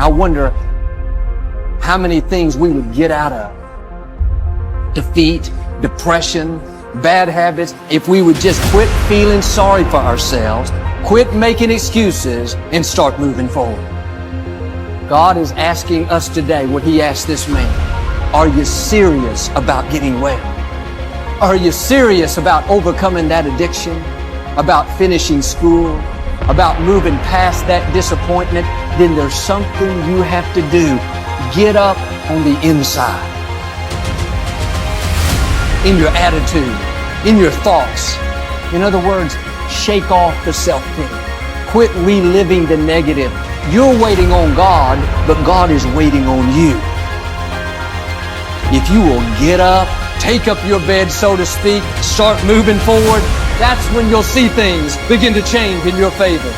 I wonder how many things we would get out of defeat, depression, bad habits, if we would just quit feeling sorry for ourselves, quit making excuses, and start moving forward. God is asking us today what He asked this man. Are you serious about getting well? Are you serious about overcoming that addiction? About finishing school? About moving past that disappointment? Then there's something you have to do. Get up on the inside. In your attitude, in your thoughts. In other words, shake off the self-pity. Quit reliving the negative. You're waiting on God, but God is waiting on you. If you will get up, take up your bed, so to speak, start moving forward, that's when you'll see things begin to change in your favor.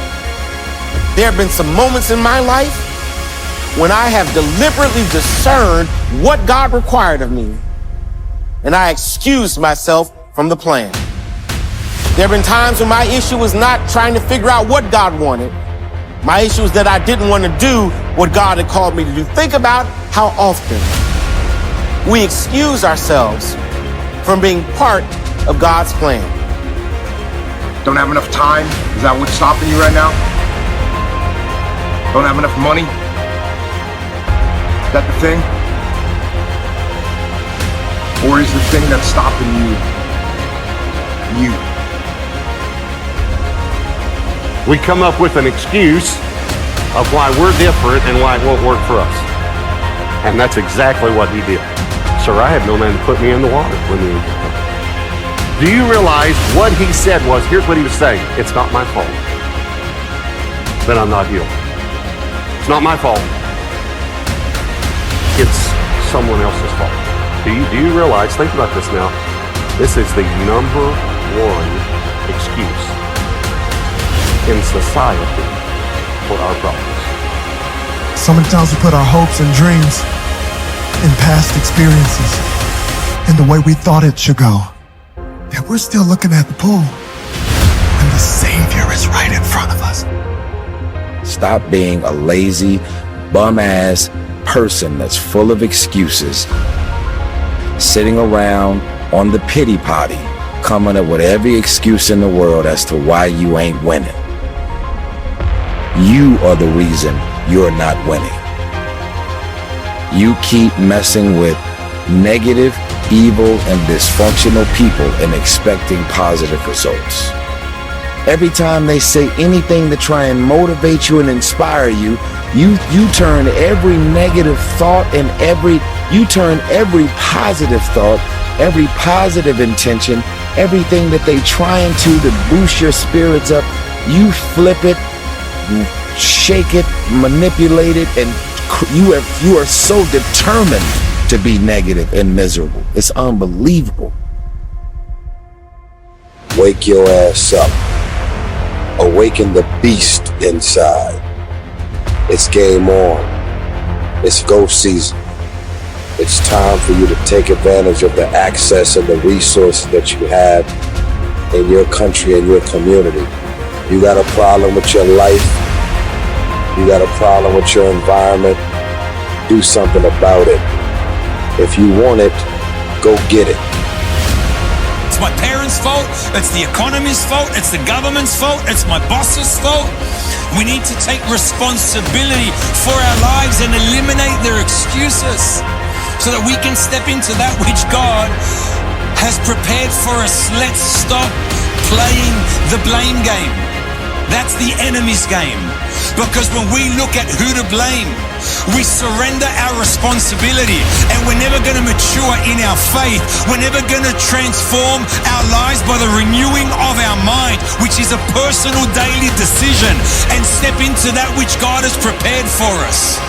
There have been some moments in my life when I have deliberately discerned what God required of me, and I excused myself from the plan. There have been times when my issue was not trying to figure out what God wanted. My issue was that I didn't want to do what God had called me to do. Think about how often we excuse ourselves from being part of God's plan. Don't have enough time? Is that what's stopping you right now? Don't have enough money? Is that the thing? Or is the thing that's stopping you, you? We come up with an excuse of why we're different and why it won't work for us. And that's exactly what he did. Sir, I have no man to put me in the water when you. Do you realize what he said was, here's what he was saying, it's not my fault that I'm not healed. It's not my fault. It's someone else's fault. Do you realize, think about this now, this is the number one excuse in society for our problems. So many times we put our hopes and dreams in past experiences and the way we thought it should go. And we're still looking at the pool and the Savior is right in front of us. Stop being a lazy, bum-ass person that's full of excuses, sitting around on the pity potty, coming up with every excuse in the world as to why you ain't winning. You are the reason you're not winning. You keep messing with negative, evil, and dysfunctional people and expecting positive results. Every time they say anything to try and motivate you and inspire you, you turn every negative thought and you turn every positive thought, every positive intention, everything that they trying to boost your spirits up, you flip it, shake it, manipulate it, and you are so determined to be negative and miserable. It's unbelievable. Wake your ass up. Awaken the beast inside. It's game on. It's go season. It's time for you to take advantage of the access and the resources that you have in your country and your community. You got a problem with your life. You got a problem with your environment. Do something about it. If you want it, go get it. It's my parents' fault, it's the economy's fault, it's the government's fault, it's my boss's fault. We need to take responsibility for our lives and eliminate their excuses so that we can step into that which God has prepared for us. Let's stop playing the blame game. That's the enemy's game. Because when we look at who to blame, we surrender our responsibility, and we're never going to mature in our faith. We're never going to transform our lives by the renewing of our mind, which is a personal daily decision, and step into that which God has prepared for us.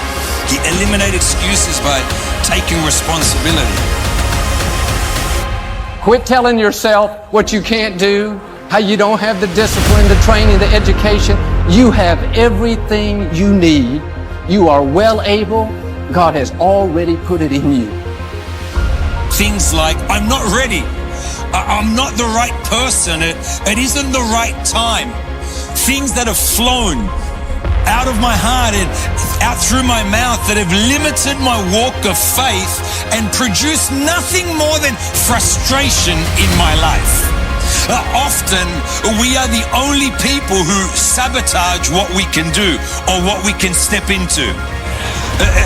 You eliminate excuses by taking responsibility. Quit telling yourself what you can't do, how you don't have the discipline, the training, the education. You have everything you need. You are well able. God has already put it in you. Things like, I'm not ready. I'm not the right person. It isn't the right time. Things that have flown out of my heart and out through my mouth that have limited my walk of faith and produced nothing more than frustration in my life. Often, we are the only people who sabotage what we can do or what we can step into.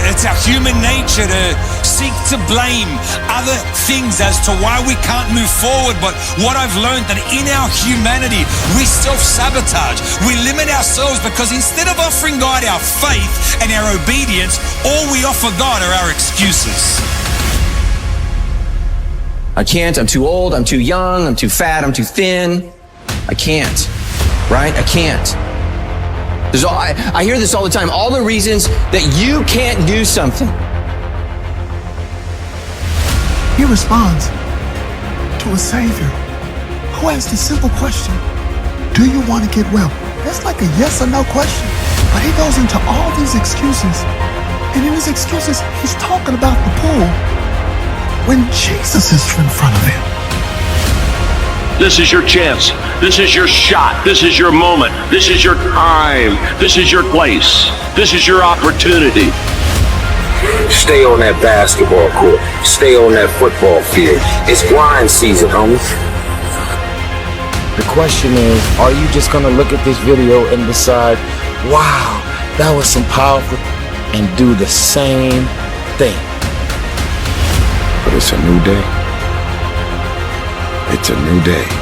It's our human nature to seek to blame other things as to why we can't move forward. But what I've learned that in our humanity, we self-sabotage. We limit ourselves because instead of offering God our faith and our obedience, all we offer God are our excuses. I can't, I'm too old, I'm too young, I'm too fat, I'm too thin. I can't, right? I can't. I hear this all the time, all the reasons that you can't do something. He responds to a Savior who asked a simple question. Do you want to get well? That's like a yes or no question. But he goes into all these excuses. And in his excuses, he's talking about the pool when Jesus is in front of him. This is your chance. This is your shot. This is your moment. This is your time. This is your place. This is your opportunity. Stay on that basketball court. Stay on that football field. It's grind season, homies. The question is, are you just gonna look at this video and decide, wow, that was some powerful, and do the same thing? But it's a new day. It's a new day.